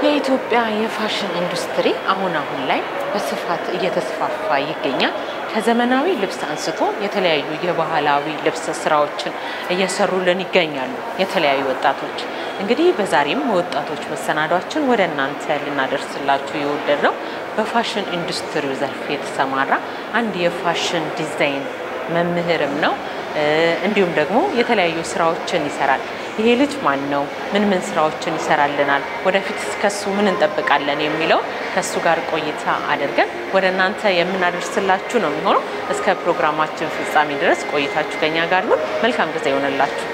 የኢትዮጵያ የፋሽን ኢንዱስትሪ አሁን ላይ በስፋት እየተስፋፋ ይገኛል። ከዘመናዊ ልብስ አንስቶ የተለያዩ የባህላዊ ልብስ ስራዎችን እየሰሩልን ይገኛሉ የተለያዩ ወጣቶች። እንግዲህ በዛሬም ወጣቶች መሰናዷችን ወደ እናንተ ልናደርስላችሁ የወደድነው በፋሽን ኢንዱስትሪው ዘርፍ የተሰማራ አንድ የፋሽን ዲዛይን መምህርም ነው። እንዲሁም ደግሞ የተለያዩ ስራዎችን ይሰራል። ይሄ ልጅ ማን ነው? ምን ስራዎችን ይሰራልናል? ወደፊት ከሱ ምን እንጠብቃለን የሚለው ከሱ ጋር ቆይታ አድርገን ወደ እናንተ የምናደርስላችሁ ነው የሚሆነው። እስከ ፕሮግራማችን ፍጻሜ ድረስ ቆይታችሁ ከኛ ጋር ነው። መልካም ጊዜ ይሆንላችሁ።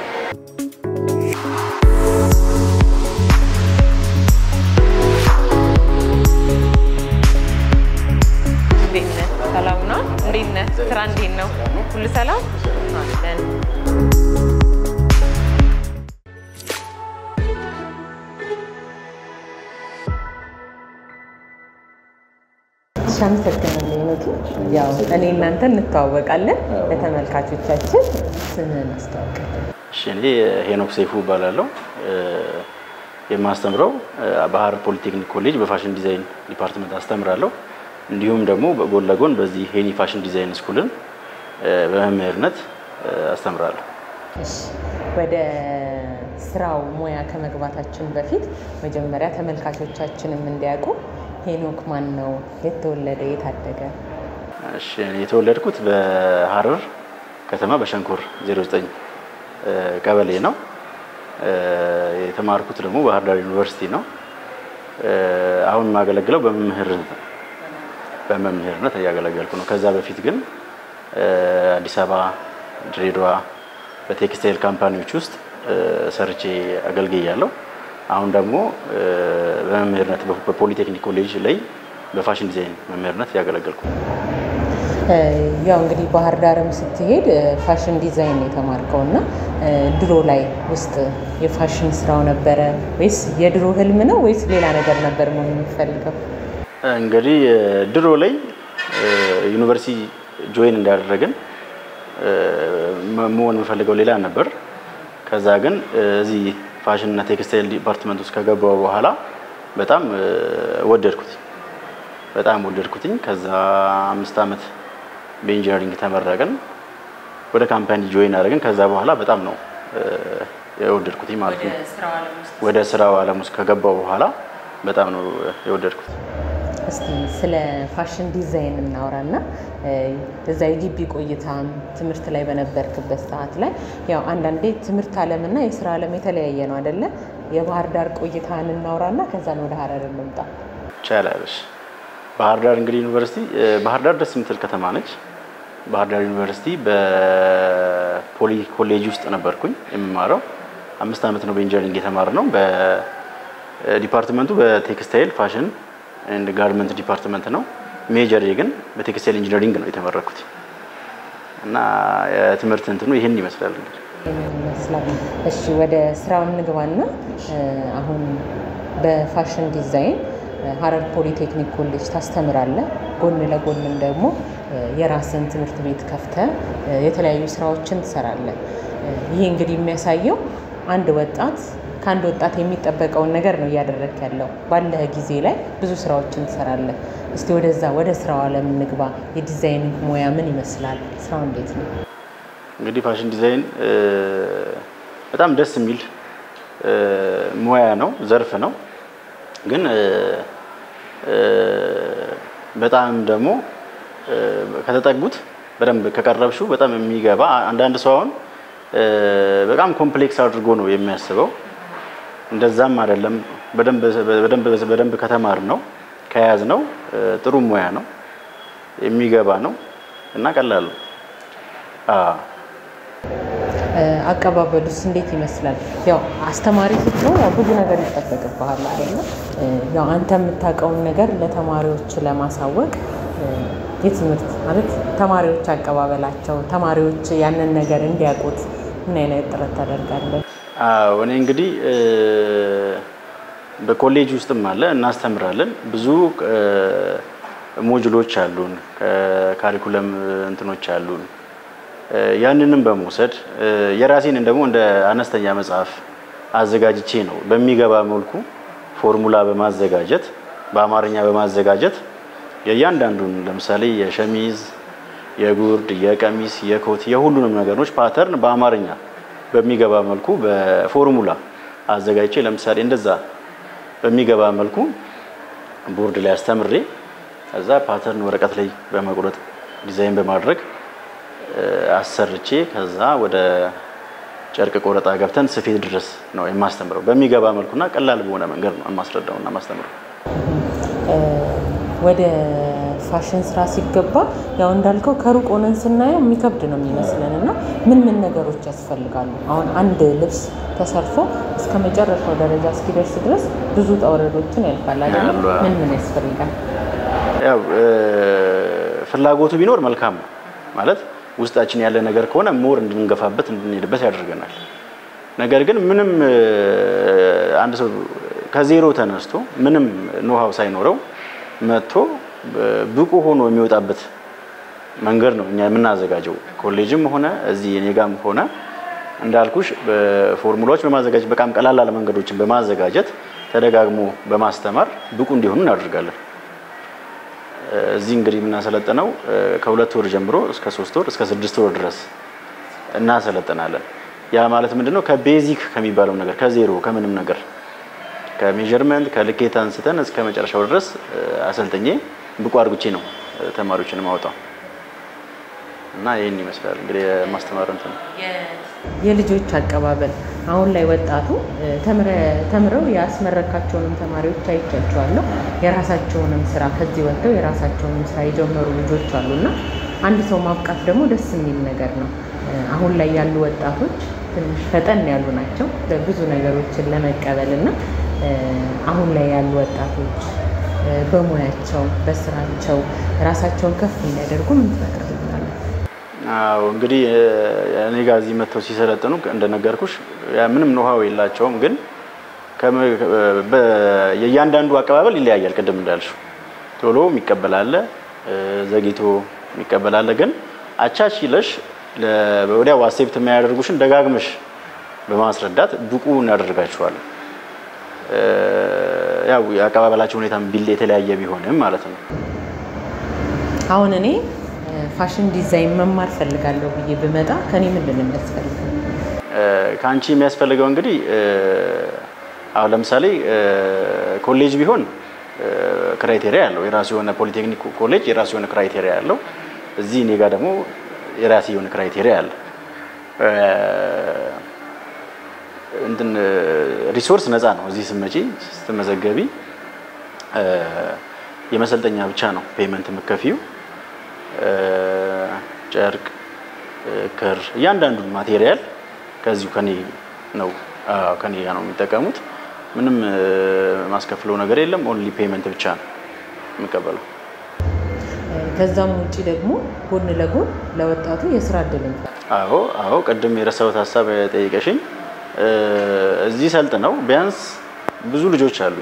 ሰላም ነው? እንዴት ነህ? ስራ እንዴት ነው? ሁሉ ሰላም አለን? ሻምሰከነለይነቱ ያው እኔ እናንተ እንተዋወቃለን። ለተመልካቾቻችን ስምህን አስተዋውቀን። እሺ፣ እኔ ሄኖክ ሰይፉ እባላለሁ። የማስተምረው ባህር ፖሊቴክኒክ ኮሌጅ በፋሽን ዲዛይን ዲፓርትመንት አስተምራለሁ። እንዲሁም ደግሞ በጎን ለጎን በዚህ ሄኒ ፋሽን ዲዛይን ስኩልን በመምህርነት አስተምራለሁ። እሺ፣ ወደ ስራው ሙያ ከመግባታችን በፊት መጀመሪያ ተመልካቾቻችንም እንዲያውቁ ሄኖክ ማን ነው? የተወለደ የታደገ? እሺ፣ እኔ የተወለድኩት በሐረር ከተማ በሸንኮር 09 ቀበሌ ነው። የተማርኩት ደግሞ ባህር ዳር ዩኒቨርሲቲ ነው። አሁን ማገለግለው በመምህርነት እያገለገልኩ ነው። ከዛ በፊት ግን አዲስ አበባ፣ ድሬዳዋ በቴክስታይል ካምፓኒዎች ውስጥ ሰርቼ አገልግያለሁ። አሁን ደግሞ በመምህርነት በፖሊቴክኒክ ኮሌጅ ላይ በፋሽን ዲዛይን መምህርነት እያገለገልኩ ነው። ያው እንግዲህ ባህር ዳርም ስትሄድ ፋሽን ዲዛይን የተማርከውና ድሮ ላይ ውስጥ የፋሽን ስራው ነበረ ወይስ የድሮ ህልም ነው ወይስ ሌላ ነገር ነበር መሆን የምትፈልገው? እንግዲህ ድሮ ላይ ዩኒቨርሲቲ ጆይን እንዳደረግን መሆን የምፈልገው ሌላ ነበር። ከዛ ግን እዚህ ፋሽን እና ቴክስታይል ዲፓርትመንት ውስጥ ከገባው በኋላ በጣም ወደድኩትኝ። ከዛ 5 አመት በኢንጂነሪንግ ተመረቅን፣ ወደ ካምፓኒ ጆይን አደረግን። ከዛ በኋላ በጣም ነው የወደድኩትኝ ማለት ነው። ወደ ስራው ዓለም ውስጥ ከገባው በኋላ በጣም ነው የወደድኩት። እስቲ ስለ ፋሽን ዲዛይን እናወራና እዛ የግቢ ቆይታ ትምህርት ላይ በነበርክበት ሰዓት ላይ ያው አንዳንዴ ትምህርት ዓለምና የስራ ዓለም የተለያየ ነው አይደለ? የባህር ዳር ቆይታን እናወራና ከዛ ነው ወደ ሐረር እንምጣ። ቻላልሽ። ባህር ዳር እንግዲህ ዩኒቨርሲቲ ባህር ዳር ደስ የምትል ከተማ ነች። ባህር ዳር ዩኒቨርሲቲ በፖሊ ኮሌጅ ውስጥ ነበርኩኝ የምማረው። 5 አመት ነው በኢንጂነሪንግ የተማርነው። በዲፓርትመንቱ በቴክስታይል ፋሽን and garment ዲፓርትመንት ነው። ሜጀር ግን በቴክስታይል ኢንጂነሪንግ ነው የተመረኩት እና የትምህርት እንትኑ ይሄን ይመስላል እንግዲህ ይመስላል። እሺ፣ ወደ ስራው እንግባና አሁን በፋሽን ዲዛይን ሐረር ፖሊቴክኒክ ኮሌጅ ታስተምራለህ። ጎን ለጎንም ደግሞ የራስን ትምህርት ቤት ከፍተህ የተለያዩ ስራዎችን ትሰራለህ። ይሄ እንግዲህ የሚያሳየው ከአንድ ወጣት የሚጠበቀውን ነገር ነው እያደረክ ያለው። ባለህ ጊዜ ላይ ብዙ ስራዎችን ትሰራለህ። እስቲ ወደ ስራው ዓለም እንግባ። የዲዛይን ሙያ ምን ይመስላል? ስራው እንዴት ነው? እንግዲህ ፋሽን ዲዛይን በጣም ደስ የሚል ሙያ ነው፣ ዘርፍ ነው። ግን በጣም ደግሞ ከተጠጉት በደንብ ከቀረብሽው በጣም የሚገባ አንዳንድ ሰው አሁን በጣም ኮምፕሌክስ አድርጎ ነው የሚያስበው። እንደዛም አይደለም። በደንብ ከተማር ነው ከያዝ ነው ጥሩ ሙያ ነው፣ የሚገባ ነው እና ቀላል ነው። አቀባበሉስ እንዴት ይመስላል? ያው አስተማሪ ስትሆን ያው ብዙ ነገር ይጠበቅብሃል አይደል? ያው አንተ የምታውቀውን ነገር ለተማሪዎች ለማሳወቅ የትምህርት ማለት ተማሪዎች አቀባበላቸው ተማሪዎች ያንን ነገር እንዲያውቁት ምን አይነት ጥረት ታደርጋለህ? እኔ እንግዲህ በኮሌጅ ውስጥም አለ እናስተምራለን። ብዙ ሞጁሎች አሉን፣ ካሪኩለም እንትኖች አሉን። ያንንም በመውሰድ የራሴን ደግሞ እንደ አነስተኛ መጽሐፍ አዘጋጅቼ ነው በሚገባ መልኩ ፎርሙላ በማዘጋጀት በአማርኛ በማዘጋጀት የእያንዳንዱን ለምሳሌ የሸሚዝ የጉርድ የቀሚስ የኮት የሁሉንም ነገሮች ፓተርን በአማርኛ በሚገባ መልኩ በፎርሙላ አዘጋጅቼ ለምሳሌ እንደዛ በሚገባ መልኩ ቦርድ ላይ አስተምሬ ከዛ ፓተርን ወረቀት ላይ በመቁረጥ ዲዛይን በማድረግ አሰርቼ ከዛ ወደ ጨርቅ ቆረጣ ገብተን ስፌት ድረስ ነው የማስተምረው በሚገባ መልኩና ቀላል በሆነ መንገድ ነው የማስረዳውና ማስተምረው ወደ ፋሽን ስራ ሲገባ ያው እንዳልከው ከሩቅ ሆነን ስናየው የሚከብድ ነው የሚመስለንና ምን ነገሮች ያስፈልጋሉ አሁን አንድ ልብስ ተሰርፎ እስከ መጨረሻው ደረጃ እስኪደርስ ድረስ ብዙ ተወረዶችን ያልፋል አይደል ምን ያስፈልጋል ያው ፍላጎቱ ቢኖር መልካም ነው ማለት ውስጣችን ያለ ነገር ከሆነ ሞር እንድንገፋበት እንድንሄድበት ያደርገናል ነገር ግን ምንም አንድ ሰው ከዜሮ ተነስቶ ምንም ኖሃው ሳይኖረው መጥቶ ብቁ ሆኖ የሚወጣበት መንገድ ነው እኛ የምናዘጋጀው ኮሌጅም ሆነ እዚህ የኔጋም ሆነ እንዳልኩሽ በፎርሙላዎች በማዘጋጀት በቃም ቀላል መንገዶችን በማዘጋጀት ተደጋግሞ በማስተማር ብቁ እንዲሆኑ እናደርጋለን እዚህ እንግዲህ የምናሰለጥነው ከ2 ወር ጀምሮ እስከ 3 ወር እስከ 6 ወር ድረስ እናሰለጥናለን ያ ማለት ምንድነው ከቤዚክ ከሚባለው ነገር ከዜሮ ከምንም ነገር ከሜዠርመንት ከልኬት አንስተን እስከ መጨረሻው ድረስ አሰልጥኜ ብቁ አድርጉቼ ነው ተማሪዎችን ማውጣው እና ይሄን ይመስላል እንግዲህ ማስተማር እንትን የልጆች አቀባበል አሁን ላይ ወጣቱ ተምረው ያስመረካቸውንም ተማሪዎች አይቻቸዋለሁ የራሳቸውንም ስራ ከዚህ ወጥተው የራሳቸውንም ስራ የጀመሩ ልጆች አሉና አንድ ሰው ማብቃት ደግሞ ደስ የሚል ነገር ነው አሁን ላይ ያሉ ወጣቶች ትንሽ ፈጠን ያሉ ናቸው ብዙ ነገሮችን ለመቀበልና አሁን ላይ ያሉ ወጣቶች በሙያቸው በስራቸው ራሳቸውን ከፍ እንዲያደርጉ ምን ትመክራለህ አዎ እንግዲህ እኔ ጋር እዚህ መተው ሲሰለጥኑ እንደነገርኩሽ ምንም ኖሃው የላቸውም ግን የእያንዳንዱ አቀባበል ይለያያል ቅድም እንዳልሽው ቶሎ የሚቀበላል ዘግይቶ የሚቀበላል ግን አቻችለሽ ለወዲያው አክሴፕት የሚያደርጉሽን ደጋግመሽ በማስረዳት ብቁ እናደርጋቸዋለን ያው ያቀባበላቸው ሁኔታም ቢል የተለያየ ቢሆንም ማለት ነው አሁን እኔ ፋሽን ዲዛይን መማር ፈልጋለሁ ብዬ በመጣ ከኔ ምንድነው የሚያስፈልገው ካንቺ የሚያስፈልገው እንግዲህ አሁን ለምሳሌ ኮሌጅ ቢሆን ክራይቴሪያ ያለው የራሱ የሆነ ፖሊቴክኒክ ኮሌጅ የራሱ የሆነ ክራይቴሪያ ያለው እዚህ እኔ ጋር ደግሞ የራሱ የሆነ ክራይቴሪያ አለ እንትን ሪሶርስ ነፃ ነው እዚህ ስመጪ ስትመዘገቢ የመሰልጠኛ ብቻ ነው ፔመንት መከፊው ጨርቅ ክር እያንዳንዱ ማቴሪያል ከዚሁ ከኔ ነው ከኔ ጋር ነው የሚጠቀሙት ምንም ማስከፍለው ነገር የለም ኦንሊ ፔመንት ብቻ ነው የምቀበለው ከዛም ውጪ ደግሞ ጎን ለጎን ለወጣቱ የስራ እድል አዎ ቀደም የረሳሁት ሐሳብ ጠይቀሽኝ እዚህ ሰልጥነው ቢያንስ ብዙ ልጆች አሉ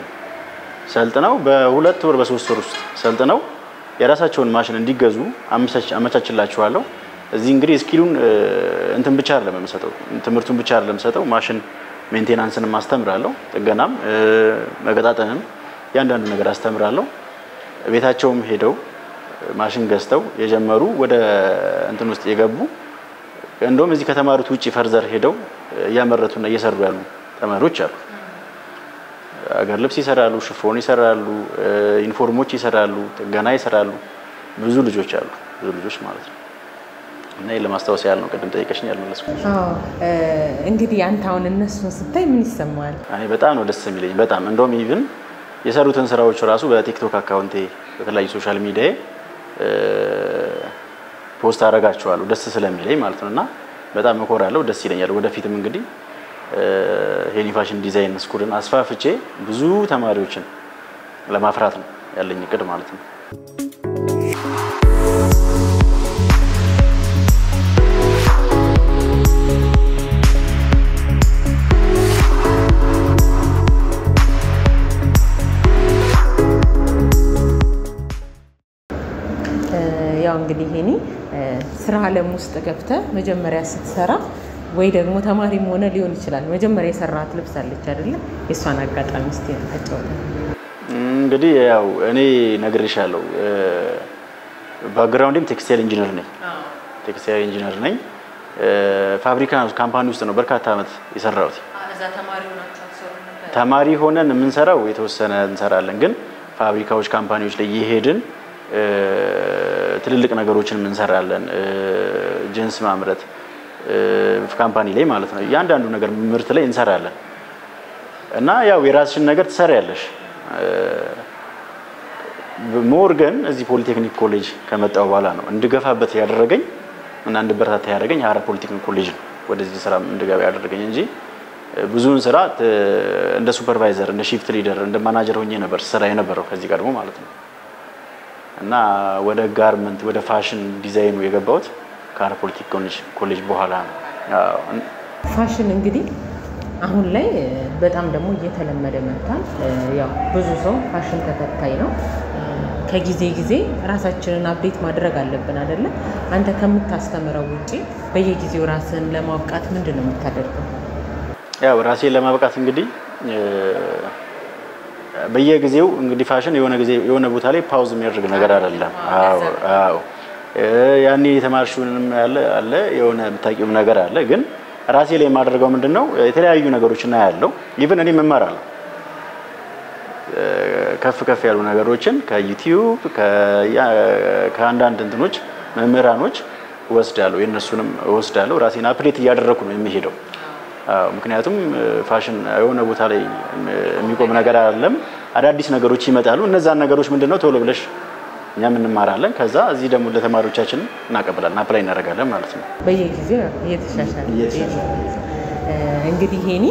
ሰልጥነው በ2 ወር በ3 ወር ውስጥ ሰልጥነው የራሳቸውን ማሽን እንዲገዙ አመቻችላቸዋለሁ እዚህ እንግዲህ ስኪሉን እንትን ብቻ አይደለም የምሰጠው ትምህርቱን ብቻ አይደለም የምሰጠው ማሽን ሜንቴናንስን ማስተምራለሁ ጥገናም መገጣጠንም ያንዳንዱ ነገር አስተምራለሁ ቤታቸውም ሄደው ማሽን ገዝተው የጀመሩ ወደ እንትን ውስጥ የገቡ እንደውም እዚህ ከተማሩት ውጪ ፈርዘር ሄደው ያመረቱና እየሰሩ ያሉ ተማሪዎች አሉ አገር ልብስ ይሰራሉ ሽፎን ይሰራሉ ዩኒፎርሞች ይሰራሉ ጥገና ይሰራሉ ብዙ ልጆች አሉ ብዙ ልጆች ማለት ነው እና ለማስተዋወስ ያለው ቀደም ጠይቀሽኝ ያልመለስኩት እንግዲህ አንተ አሁን እነሱን ስታይ ምን ይሰማል አይ በጣም ነው ደስ የሚለኝ በጣም እንደውም ኢቭን የሰሩትን ስራዎች ራሱ በቲክቶክ አካውንቴ በተለያዩ ሶሻል ሚዲያ ፖስት አደርጋቸዋለሁ ደስ ስለሚለኝ ማለት ነውና በጣም እኮራለሁ ደስ ይለኛል ወደፊትም እንግዲህ ሄኒ ፋሽን ዲዛይን ስኩልን አስፋፍቼ ብዙ ተማሪዎችን ለማፍራት ነው ያለኝ እቅድ ማለት ነው ያው እንግዲህ ሄኒ ስራ ዓለም ውስጥ ገብተ መጀመሪያ ስትሰራ ወይ ደግሞ ተማሪም ሆነ ሊሆን ይችላል መጀመሪያ የሰራት ልብስ አለች አይደለ የሷን አጋጣሚ እስቲ ተጫወተ እንግዲህ ያው እኔ ነግሬሻለሁ ባክግራውንድም ቴክስታይል ኢንጂነር ነኝ ቴክስታይል ኢንጂነር ነኝ ፋብሪካ ካምፓኒ ውስጥ ነው በርካታ አመት የሰራሁት እዛ ተማሪ ሆናችሁ አትሰሩ ነበር ተማሪ ሆነን የምንሰራው የተወሰነ እንሰራለን ግን ፋብሪካዎች ካምፓኒዎች ላይ ይሄድን ትልልቅ ነገሮችን እንሰራለን ጂንስ ማምረት ካምፓኒ ላይ ማለት ነው ያንዳንዱ ነገር ምርት ላይ እንሰራለን እና ያው የራስሽን ነገር ትሰሪያለሽ ሞርጋን እዚህ ፖሊቴክኒክ ኮሌጅ ከመጣው በኋላ ነው እንድገፋበት ያደረገኝ እና እንድበረታታ ያደረገኝ ሀረር ፖሊቴክኒክ ኮሌጅ ነው ወደዚህ ስራ እንድገባ ያደረገኝ እንጂ ብዙውን ስራ እንደ ሱፐርቫይዘር እንደ ሺፍት ሊደር እንደ ማናጀር ሆኜ ነበር ስራ የነበረው ከዚህ ቀድሞ ማለት ነው እና ወደ ጋርመንት ወደ ፋሽን ዲዛይኑ የገባሁት ከሀረር ፖሊቴክኒክ ኮሌጅ በኋላ ነው ፋሽን እንግዲህ አሁን ላይ በጣም ደግሞ እየተለመደ መጥቷል ያው ብዙ ሰው ፋሽን ተከታይ ነው ከጊዜ ጊዜ ራሳችንን አፕዴት ማድረግ አለብን አይደለ አንተ ከምታስተምረው ውጪ በየጊዜው ራስን ለማብቃት ምንድነው የምታደርገው ያው ራሴን ለማብቃት እንግዲህ በየጊዜው እንግዲህ ፋሽን የሆነ ጊዜ የሆነ ቦታ ላይ ፓውዝ የሚያደርግ ነገር አይደለም አዎ ያኔ የተማርሽውንም አለ የሆነ የምታውቂው ነገር አለ ግን ራሴ ላይ ማድረገው ምንድነው የተለያዩ ነገሮችና ያለው ኢቭን እኔ መማራለሁ ከፍ ያሉ ነገሮችን ከዩቲዩብ ከአንዳንድ እንትኖች መምህራኖች ወስዳለሁ የነሱንም ወስዳለሁ ራሴን አፕዴት እያደረኩ ነው የሚሄደው ምክንያቱም ፋሽን የሆነ ቦታ ላይ የሚቆም ነገር አይደለም አዳዲስ ነገሮች ይመጣሉ እነዛን ነገሮች ምንድነው ቶሎ ብለሽ እኛም እንማራለን ከዛ እዚህ ደግሞ ለተማሪዎቻችን እናቀበላለን አፕላይ እናደርጋለን ማለት ነው በየጊዜው እየተሻሻለ እንግዲህ ሄኒ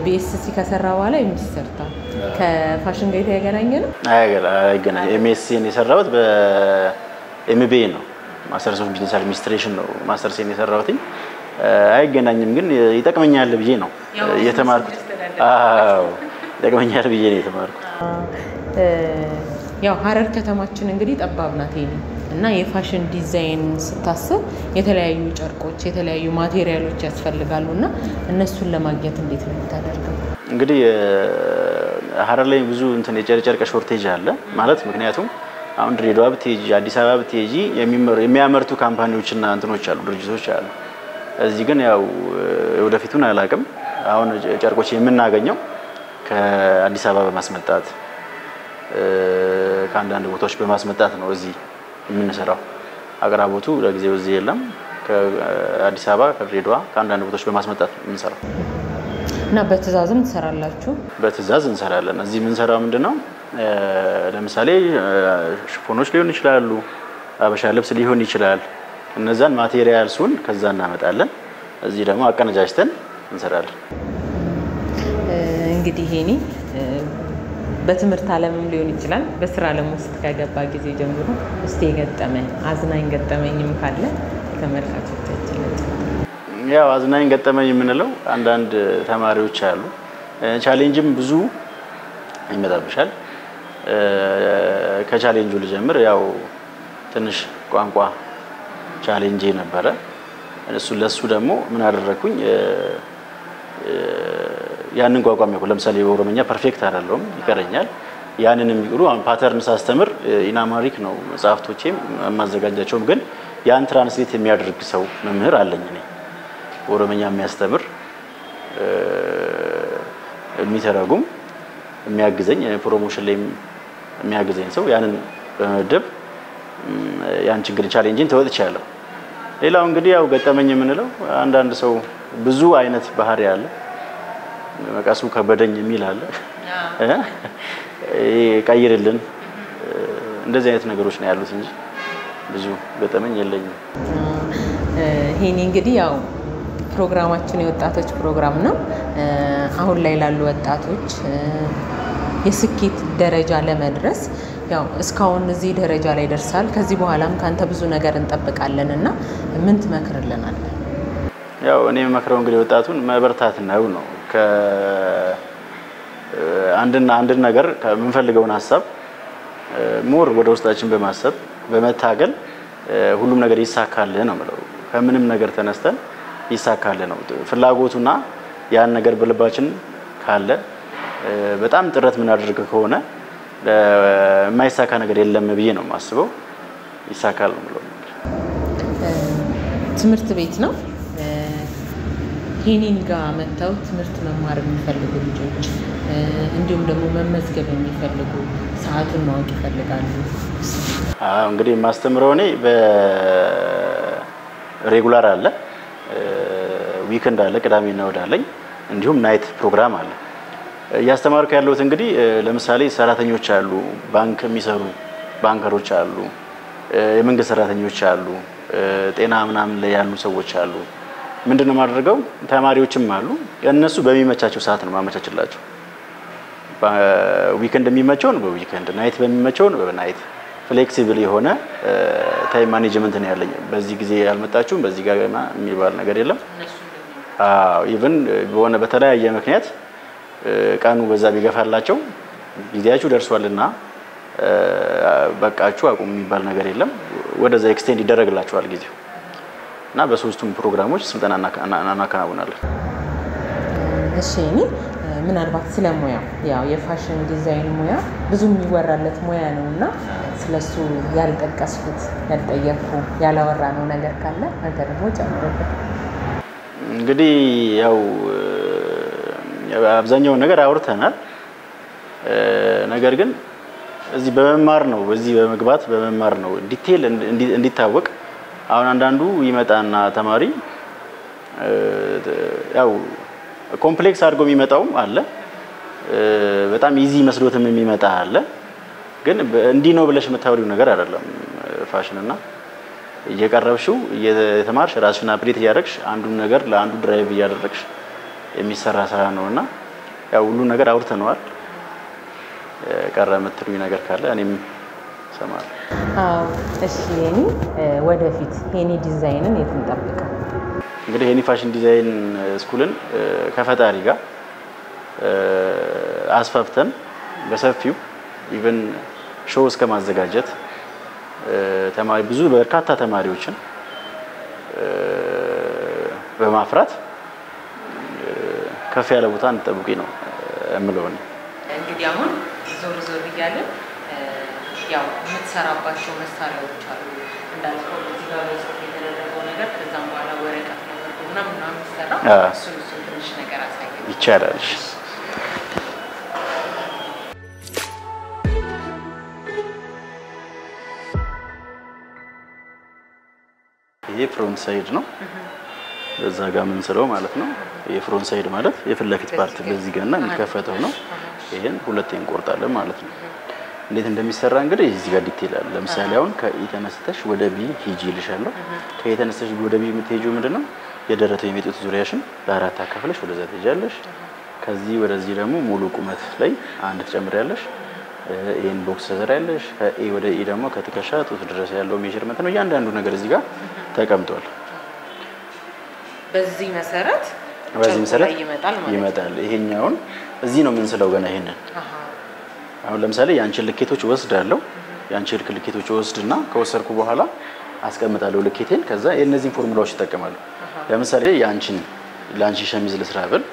ቢኤስሲ ከሰራ በኋላ የሚሰርታ ከፋሽን ጋር የተገናኘ ነው አይገናኝ ኤምኤስሲን የሰራሁት በኤምቢኤ ነው ማስተርስ ኦፍ ቢዝነስ አድሚኒስትሬሽን ነው ማስተርሴን የሰራሁት አይገናኝም ግን ይጠቅመኛል ብዬ ነው የተማርኩት ይጠቅመኛል ብዬ ነው የተማርኩት ያው ሀረር ከተማችን እንግዲህ ጠባብ ናት እና የፋሽን ዲዛይን ስታስብ የተለያዩ ጨርቆች የተለያዩ ማቴሪያሎች ያስፈልጋሉና እነሱን ለማግኘት እንዴት ነው የምታደርገው እንግዲህ ሀረር ላይ ብዙ እንትን የጨርቅ ሾርቴጅ አለ ማለት ምክንያቱም አሁን ድሬዳዋ ብትሄጂ አዲስ አበባ ብትሄጂ የሚያመርቱ ካምፓኒዎችና እንትኖች አሉ ድርጅቶች አሉ እዚህ ግን ያው ወደፊቱን አላቅም አሁን ጨርቆች የምናገኘው ከአዲስ አበባ በማስመጣት ከአንዳንድ ቦታዎች በማስመጣት ነው እዚህ የምንሰራው አቅራቦቱ ለጊዜው እዚህ የለም ከአዲስ አበባ ከድሬዳዋ ከአንዳንድ ቦታዎች በማስመጣት የምንሰራው እና በትዕዛዝም ትሰራላችሁ በትዕዛዝ እንሰራለን እዚህ የምንሰራው ምንድነው ለምሳሌ ሽፎኖች ሊሆን ይችላሉ አበሻ ልብስ ሊሆን ይችላል እነዛን ማቴሪያልሱን ከዛ እናመጣለን እዚህ ደግሞ አቀነጃጅተን እንሰራለን እንግዲህ ሄኒ በትምህርት ዓለምም ሊሆን ይችላል በስራ ዓለም ውስጥ ከገባ ጊዜ ጀምሮ እስቲ ገጠመኝ አዝናኝ ገጠመኝም ካለ ተመልካቾቻችን ያው አዝናኝ ገጠመኝ የምንለው አንዳንድ ተማሪዎች አሉ ቻሌንጅም ብዙ ይመጣብሻል ከቻሌንጁ ልጀምር ያው ትንሽ ቋንቋ ቻሌንጅ ነበረ ለሱ ደግሞ ምን አደረኩኝ ያንን ቋንቋ ነው ለምሳሌ ኦሮሞኛ ፐርፌክት አይደለም ይቀረኛል ያንንም ይቅሩ ፓተርን ሳስተምር ኢናማሪክ ነው መጻፍቶቼም ማዘጋጃቸውም ግን ያን ትራንስሌት የሚያደርግ ሰው መምህር አለኝ እኔ ኦሮሞኛ የሚያስተምር የሚተረጉም የሚያግዘኝ ፕሮሞሽን ላይ የሚያግዘኝ ሰው ያንን በመደብ ያን ችግር ቻሌንጅን ተወጥቻለሁ ሌላው እንግዲህ ያው ገጠመኝ የምንለው አንዳንድ ሰው ብዙ አይነት ባህሪ ያለ መቃሱ ከበደኝ የሚል አለ ቀይርልን እንደዚህ አይነት ነገሮች ነው ያሉት እንጂ ብዙ ገጠመኝ የለኝም ሄኒ እንግዲህ ያው ፕሮግራማችን የወጣቶች ፕሮግራም ነው አሁን ላይ ላሉ ወጣቶች የስኬት ደረጃ ለመድረስ ያው እስካሁን እዚህ ደረጃ ላይ ደርሳል ከዚህ በኋላም ካንተ ብዙ ነገር እንጠብቃለንና ምን ትመክርልናል ያው እኔ መክረው እንግዲህ ወጣቱን መበርታት ነው አንድ ነገር ከምንፈልገውን ሐሳብ ሞር ወደ ውስጣችን በማሰብ በመታገል ሁሉም ነገር ይሳካል ነው ማለት ከምንም ነገር ተነስተን ይሳካል ነው ፍላጎቱና ያን ነገር በልባችን ካለ በጣም ጥረት ምን አድርገ ከሆነ የማይሳካ ነገር የለም ብዬ ነው ማስበው ይሳካል ነው ትምህርት ቤት ነው ሄኒን ጋር መጣው ትምህርት መማር የሚፈልጉ ልጆች እንዲሁም ደግሞ መመዝገብ የሚፈልጉ ሰዓቱን ማወቅ ይፈልጋሉ እንግዲህ ማስተምረው እኔ በሬጉላር አለ ዊኬንድ አለ ቅዳሜና እሁድ አለኝ እንዲሁም ናይት ፕሮግራም አለ ያስተማርኩ ያለሁት እንግዲህ ለምሳሌ ሰራተኞች አሉ ባንክ የሚሰሩ ባንከሮች አሉ የመንግስት ሰራተኞች አሉ ጤና ምናምን ላይ ያሉ ሰዎች አሉ ምንድነው ማድረገው ተማሪዎችም አሉ እነሱ በሚመቻቸው ሰዓት ነው ማመቻችላቸው ዊኬንድ የሚመቸው ነው በዊኬንድ ናይት በሚመቸው ነው በናይት ፍሌክሲብል የሆነ ታይም ማኔጅመንት ነው ያለኝ በዚህ ጊዜ ያልመጣችሁ በዚህ ጋር የሚባል ነገር የለም ኢቭን በሆነ በተለያየ ምክንያት ቃኑ በዛ ቢገፋላቸው ጊዜያችሁ ደርሷልና በቃችሁ አቁም የሚባል ነገር የለም ወደዛ ኤክስቴንድ ይደረግላችኋል ጊዜው እና በሶስቱም ፕሮግራሞች ስልጠና እናከናውናለን እሺ እኔ ምናልባት ስለሙያ ያው የፋሽን ዲዛይን ሙያ ብዙ የሚወራለት ሙያ ነውና ስለሱ ያልጠቀስኩት ያልጠየቅኩ ያላወራ ነው ነገር ካለ አንተ ደግሞ ጨምረበት እንግዲህ ያው አብዛኛው ነገር አውርተናል ነገር ግን እዚህ በመማር ነው በዚህ በመግባት በመማር ነው ዲቴል እንዲታወቅ አሁን አንዳንዱ ይመጣና ተማሪ ያው ኮምፕሌክስ አድርጎ የሚመጣው አለ በጣም ኢዚ መስሎትም የሚመጣ አለ ግን እንዲ ነው ብለሽ መታወሪው ነገር አይደለም ፋሽንና እየቀረብሽው የተማርሽ ራስሽን አፕዴት ያደርግሽ አንዱን ነገር ለአንዱ ድራይቭ ያደርግሽ የሚሰራ ስራ ነውና ያው ሁሉ ነገር አውርተናል ቀረ መትሩኝ ነገር ካለ እኔም ሰማል እሺ የኔ ወደፊት የኔ ዲዛይንን የትንጠብቀው እንግዲህ የኔ ፋሽን ዲዛይን ስኩልን ከፈጣሪ ጋር አስፋፍተን በሰፊው ኢቭን ሾው እስከ ማዘጋጀት ተማሪ ብዙ በርካታ ተማሪዎችን በማፍራት ከፍ ያለ ቦታ እንጠብቂ ነው እምለው ነው እንግዲህ አሁን ዞር ዞር ይያለ ያው የምትሰራባቸው መሳሪያዎች አሉ እንዳልከው እዚህ ጋር በጽሁፍ የተደረገው ነገር ከዛም በኋላ ወረቀት ነው ምናምን ሰራ እሱ ትንሽ ነገር አሳየኝ ይቻላል ይሄ ፍሮንት ሳይድ ነው በዛ ጋር ምን ስለው ማለት ነው የፍሮንት ሳይድ ማለት የፍለፊት ፓርት በዚህ ጋርና የሚከፈተው ነው ይሄን ሁለቴ እንቆርጣለን ማለት ነው እንዴት እንደሚሰራ እንግዲህ እዚህ ጋር ዲቴል አለ ለምሳሌ አሁን ከኢተነስተሽ ወደ ቢ ሂጂ ልሻለሁ ከኢተነስተሽ ወደ ቢ የምትሄጂው ምንድነው የደረተው የሚጡት ዙሪያሽን ለአራት አካፍለሽ ወደዛ ትሄጃለሽ ከዚህ ወደዚህ ደግሞ ሙሉ ቁመት ላይ አንድ ተጨምሪያለሽ ይሄን ቦክስ ተሰራያለሽ ከኤ ወደ ኢ ደግሞ ከትከሻ ጡት ድረስ ያለው ሜዠርመንት ነው እያንዳንዱ ነገር እዚህ ጋር ተቀምጧል በዚህ መሰረት ይመጣል ይሄኛውን እዚህ ነው ምን ስለው ገና ይሄንን አሁን ለምሳሌ ያንቺን ልኬቶች ወስዳለሁ ያንቺን ልኬቶች ወስድና ከወሰርኩ በኋላ አስቀምጣለሁ ልኬቴን ከዛ የነዚህን ፎርሙላዎች ይጠቀማሉ ለምሳሌ ያንቺን ላንቺ ሸሚዝ ልስራብል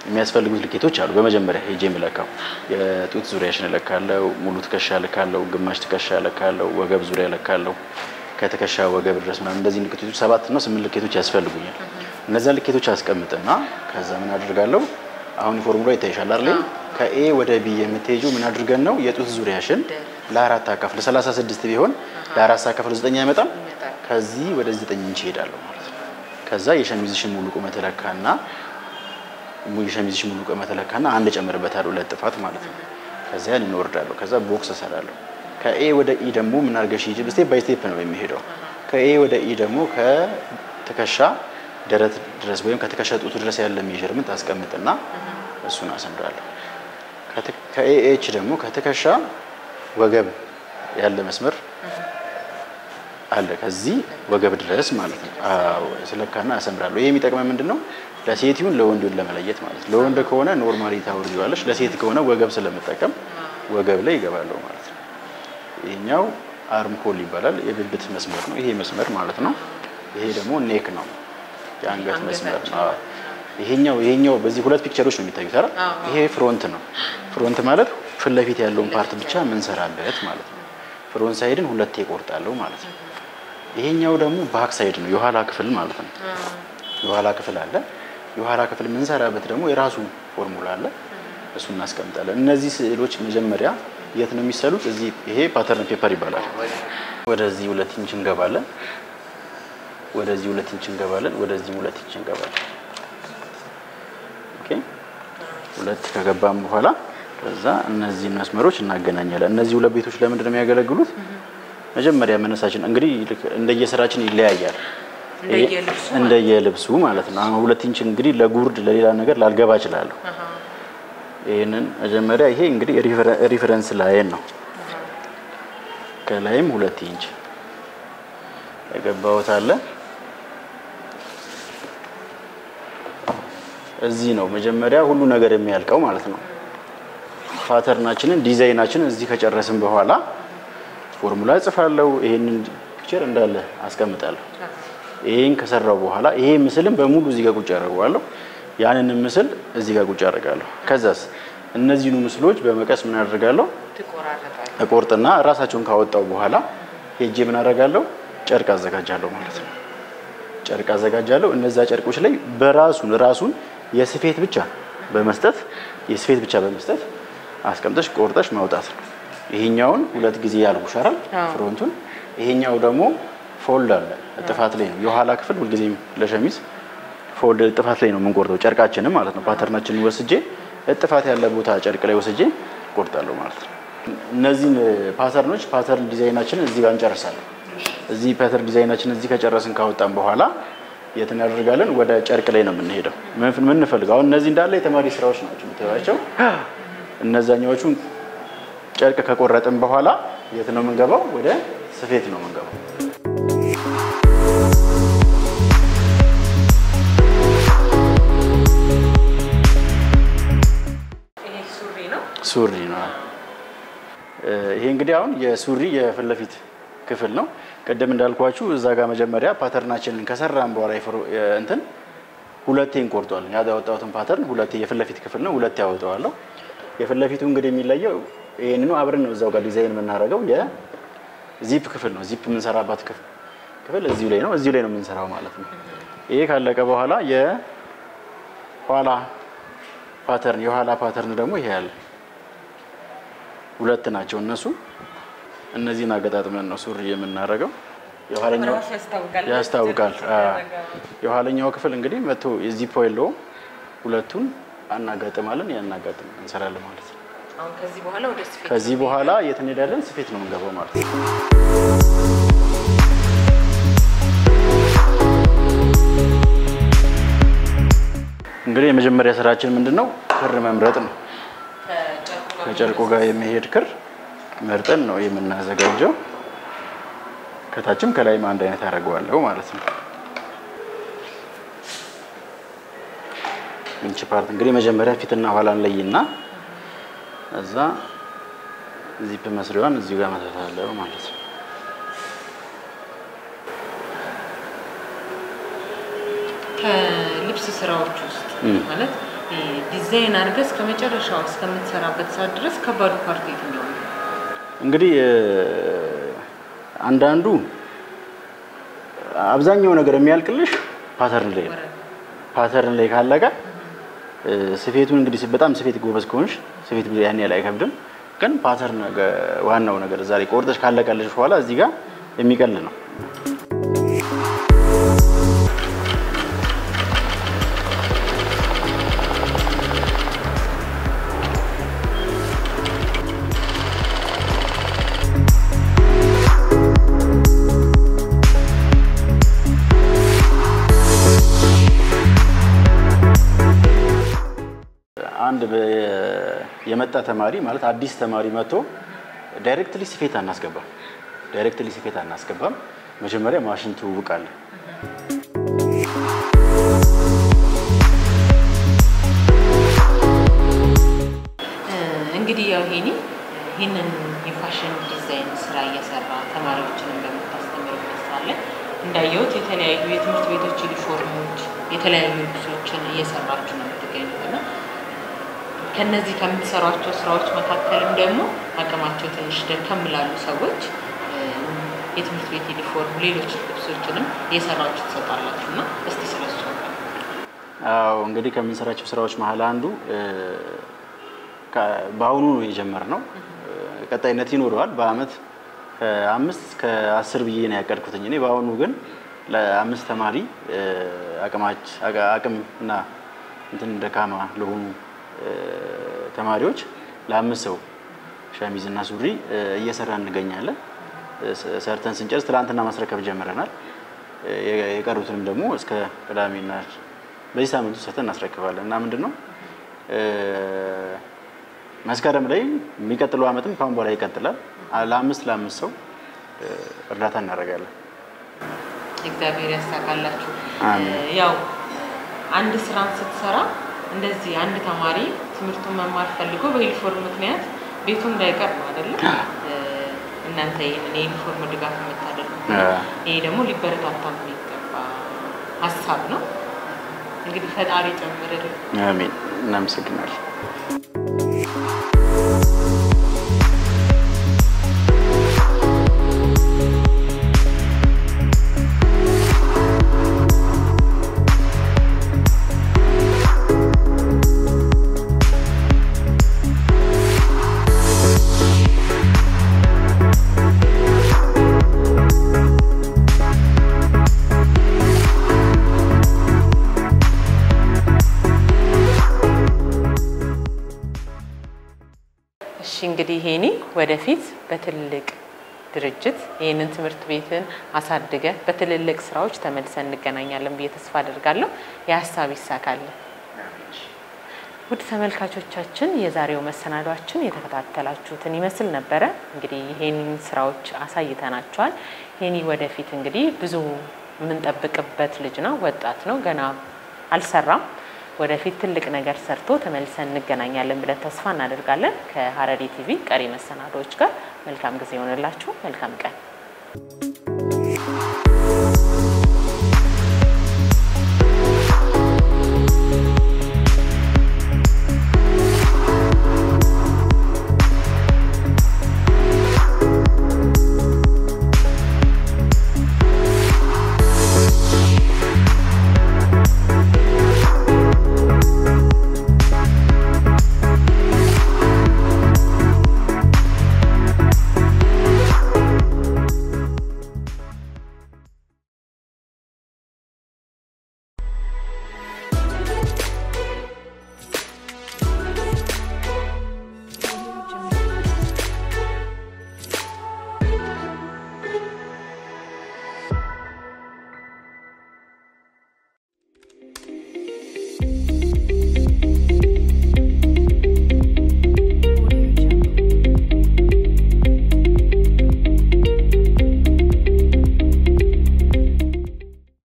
የሚያስፈልጉት ልኬቶች አሉ በመጀመሪያ ሄጄ መለካው የጡት ዙሪያሽን ለካለው ሙሉ ትከሻ ለካለው ግማሽ ትከሻ ለካለው ወገብ ዙሪያ ለካለው ከተከሻ ወገብ ድረስ ማለት እንደዚህ ልኬቶች 7 እና 8 ልኬቶች ያስፈልጉኛል እነዛ ልኬቶች አስቀምጥና ከዛ ምን አድርጋለሁ አሁን ፎርሙላ ይታይሻል አይደል ከኤ ወደ ቢ የምትሄጂው ምን አድርገን ነው የጡት ዙሪያሽን ለአራት አካፍለ 36 ቢሆን ለአራት አካፍለ 9 አይመጣም ከዚህ ወደ 9 ኢንች ሄዳለሁ ማለት ነው ከዛ የሸሚዝሽን ሙሉ ቁመት ለካና የሸሚዝሽን ሙሉ ቁመት ለካና አንድ ጨምርበታለሁ ለጥፋት ማለት ነው ከዛ ያን እንወርዳለሁ ከዛ ቦክስ እሰራለሁ ከኤ ወደ ኢ ደግሞ ምን አድርገሽ ይጂ ስቴፕ ባይ ስቴፕ ነው የሚሄደው ከኤ ወደ ኢ ደግሞ ከትከሻ ደረት ድረስ ወይም ከትከሻ ጡት ድረስ ያለ ሜዠርመንት አስቀምጥና እሱን አሰምራለሁ ከኤኤች ደግሞ ከትከሻ ወገብ ያለ መስመር አለ ከዚህ ወገብ ድረስ ማለት ነው ስለካና አሰምራለሁ ይሄ የሚጠቅመው ምንድነው ለሴቲውን ለወንዱን ለመለየት ማለት ነው ለወንድ ከሆነ ኖርማሊ ታወርጂዋለሽ ለሴት ከሆነ ወገብ ስለምጠቀም ወገብ ላይ ይገባለው ማለት ነው ይሄኛው አርም ሆል ይባላል የብብት መስመር ነው ይሄ መስመር ማለት ነው ይሄ ደግሞ ኔክ ነው የአንገት መስመር ነው ይሄኛው በዚህ ሁለት ፒክቸሮች ነው የሚታዩት አይደል ይሄ ፍሮንት ነው ፍሮንት ማለት ፊት ለፊት ያለውን ፓርት ብቻ ምን ሰራበት ማለት ነው ፍሮንት ሳይድን ሁለቴ ይቆርጣለው ማለት ነው ይሄኛው ደግሞ ባክ ሳይድ ነው የኋላ ክፍል ማለት ነው የኋላ ክፍል አለ የኋላ ክፍል ምን ሰራበት ደግሞ የራሱ ፎርሙላ አለ እሱን እናስቀምጣለን እነዚህ ስዕሎች መጀመሪያ የት ነው የሚሰሉት እዚህ ይሄ ፓተርን ፔፐር ይባላል ወደዚህ 2 ኢንች እንገባለን ወደዚህ 2 ኢንች እንገባለን ወደዚህ 2 ኢንች እንገባለን ኦኬ ሁለት ከገባም በኋላ ከዛ እነዚህ መስመሮች እናገናኛለን እነዚህ ሁለት ቤቶች ለምን ነው የሚያገለግሉት መጀመሪያ መነሳችን እንግዲህ እንደየስራችን ይለያያል እንደየልብሱ ማለት ነው አሁን 2 ኢንች እንግዲህ ለጉርድ ለሌላ ነገር ላልገባ ይችላል ይሄንን መጀመሪያ ይሄ እንግዲህ ሪፈረንስ ላይን ነው ከላይም 2 ኢንች የገባውት አለ እዚህ ነው መጀመሪያ ሁሉ ነገር የሚያልቀው ማለት ነው ፓተርናችንን ዲዛይናችንን እዚህ ከጨረስን በኋላ ፎርሙላ ጽፋለሁ ይሄንን ፒክቸር እንዳለ አስቀምጣለሁ ይሄን ከሰራው በኋላ ይሄ ምስልም በሙሉ እዚህ ጋር ቁጭ አደርጋለሁ ያንንም ምስል እዚህ ጋር ቁጭ አደርጋለሁ ከዛስ እነዚህኑ ምስሎች በመቀስ ምን አደርጋለሁ እቆርጥና ራሳቸውን ካወጣው በኋላ ሄጄ ምን አደርጋለሁ ጨርቅ አዘጋጃለሁ ማለት ነው ጨርቅ አዘጋጃለሁ እነዛ ጨርቆች ላይ ራሱን የስፌት ብቻ በመስጠት አስቀምጠሽ ቆርጠሽ ማውጣት ነው ይሄኛውን ሁለት ጊዜ ያልኩሻል ፍሮንቱን ይሄኛው ደግሞ ፎልድ አለ ጥፋት ላይ ነው የኋላ ክፍል ሁሉ ጊዜ ለሸሚዝ ፎልድ ጥፋት ላይ ነው የምንቆርጠው ጨርቃችንን ማለት ነው ፓተርናችንን ወስጄ ጥፋት ያለ ቦታ ጨርቅ ላይ ወስጄ ቆርጣለሁ ማለት ነው እነዚህን ፓተርኖች ፓተርን ዲዛይናችንን እዚህ ጋር እንጨርሳለን እዚህ ፓተርን ዲዛይናችንን እዚህ ከጨረስን ካወጣን በኋላ የት እናደርጋለን ወደ ጨርቅ ላይ ነው የምንሄደው ምን እንፈልጋው አሁን እነዚህ እንዳለ የተማሪ ስራዎች ናቸው የምታዩዋቸው እነዛኛዎቹን ጨርቅ ከቆረጥን በኋላ የት ነው የምንገባው ወደ ስፌት ነው የምንገባው ሱሪ ነው ይሄ እንግዲህ አሁን የሱሪ የፍለፊት ክፍል ነው ቀደም እንዳልኳችሁ እዛ ጋር መጀመሪያ ፓተርናችንን ከሰራን በኋላ እንትን ሁለቴ እንቆርጣለን ያወጣሁትን ፓተርን ሁለቴ የፍለፊት ክፍል ነው ሁለቴ ያወጣዋለሁ የፍለፊቱ እንግዲህ የሚለየው ይሄንን አብረን ነው እዛው ጋር ዲዛይን የምናደርገው የዚፕ ክፍል ነው ዚፕ የምንሰራባት ክፍል እዚሁ ላይ ነው የምንሰራው ማለት ነው ይሄ ካለቀ በኋላ የኋላ ፓተርን ደግሞ ይሄ ያለ ሁለት ናቸው እነሱ እነዚህን አገጣጥመን ነው ሱሪ የምናደርገው የኋለኛው ያስታውቃል የኋለኛው ክፍል እንግዲህ መጥቶ የዚፕ ወይሎ ሁለቱን አናጋጥማለን ያናጋጥም እንሰራለን ማለት ነው አሁን ከዚህ በኋላ የት እንሄዳለን ስፌት ነው የምንገባው ማለት ነው እንግዲህ የመጀመሪያ ስራችን ምንድነው ክር መምረጥ ነው ከጨርቁ ጋር የሚሄድ ክር መርጠን ነው የምናዘጋጀው ከታችም ከላይም አንድ አይነት ያደርገዋለሁ ማለት ነው እንቺ ፓርት እንግዲህ መጀመሪያ ፊትና ኋላን ለይና እዛ ዚፕ መስሪዋን እዚህ ጋር መተታለው ማለት ነው ከልብስ ስራዎች ውስጥ ማለት ዲዛይን አድርገስ ከመጨረሻው እስከምትሰራበት ሰዓት ድረስ ከባዱ ፓርት የትኛው ነው እንግዲህ አንዳንዱ አብዛኛው ነገር የሚያልቅልሽ ፓተርን ላይ ካለቀ ስፌቱን እንግዲህ በጣም ስፌት ጎበዝ ከሆንሽ ስፌት ያን ያህል አይከብድም ግን ፓተርን ዋናው ነገር ዛሬ ቆርጠሽ ካለቀልሽ በኋላ እዚህ ጋር የሚቀል ነው አንድ የመጣ ተማሪ ማለት አዲስ ተማሪ መጥቶ ዳይሬክትሊ ስፌት አናስገባም መጀመሪያ ማሽን ትውውቃለ እንግዲህ ያው ይህንን የፋሽን ዲዛይን ስራ እየሰራ ተማሪዎችንም በመታስተምርበት ሳለ እንዳየሁት የተለያዩ የትምህርት ቤቶች ዩኒፎርሞች የተለያዩ ልብሶችን እየሰራችሁ ነው የምትገኙትና ከነዚህ ከምትሰሯቸው ስራዎች መካከልም ደግሞ አቅማቸው ትንሽ ደከም ላሉ ሰዎች የትምህርት ቤት ዩኒፎርም ሌሎች ልብሶችንም እየሰራችሁ ትሰጣላችሁና እስቲ ስለሱ አዎ እንግዲህ ከምንሰራቸው ስራዎች መሃል አንዱ በአሁኑ ነው የጀመርነው ቀጣይነት ይኖረዋል በአመት ከ5 እስከ 10 ብዬ ነው ያቀድኩትኝ እኔ በአሁኑ ግን ለ5 ተማሪ አቅምና እንትን ደካማ ለሆኑ ተማሪዎች ለ5 ሰው ሸሚዝና ሱሪ እየሰራን እንገኛለን ሰርተን ስንጨርስ ትላንትና ማስረከብ ጀምረናል የቀሩትንም ደግሞ እስከ ቅዳሜና በዚህ ሳምንት ውስጥ ሰርተን እናስረክባለን እና ምንድነው መስከረም ላይ የሚቀጥለው አመትም ካሁን በኋላ ይቀጥላል ለ5 ሰው እርዳታ እናደርጋለን እግዚአብሔር ያሳካላችሁ ያው አንድ ስራን ስትሰራ እንደዚህ አንድ ተማሪ ትምህርቱን መማር ፈልጎ በዩኒፎርም ምክንያት ቤቱ እንዳይቀር ነው አይደል እናንተ ይሄን ዩኒፎርም ድጋፍ የምታደርጉት ይሄ ደግሞ ሊበረታታ የሚገባ ሐሳብ ነው እንግዲህ ፈጣሪ ጨምረልን አሜን እናመሰግናለን እንግዲህ ይሄኔ ወደፊት በትልቅ ድርጅት ይሄንን ትምህርት ቤትን አሳድገ በትልልቅ ስራዎች ተመልሰን እንገናኛለን ብዬ ተስፋ አደርጋለሁ የሐሳብ ይሳካል ውድ ተመልካቾቻችን የዛሬው መሰናዷችን የተከታተላችሁትን ይመስል ነበር እንግዲህ ይሄንን ስራዎች አሳይተናችኋል ይሄኔ ወደፊት እንግዲህ ብዙ ምን ጠብቅበት ልጅ ነው ወጣት ነው ገና አልሰራም ወደፊት ትልቅ ነገር ሰርቶ ተመልሰን እንገናኛለን ብለን ተስፋ እናደርጋለን ከሐረሪ ቲቪ ቀሪ መሰናዶዎች ጋር መልካም ጊዜ ይሆንላችሁ መልካም ቀን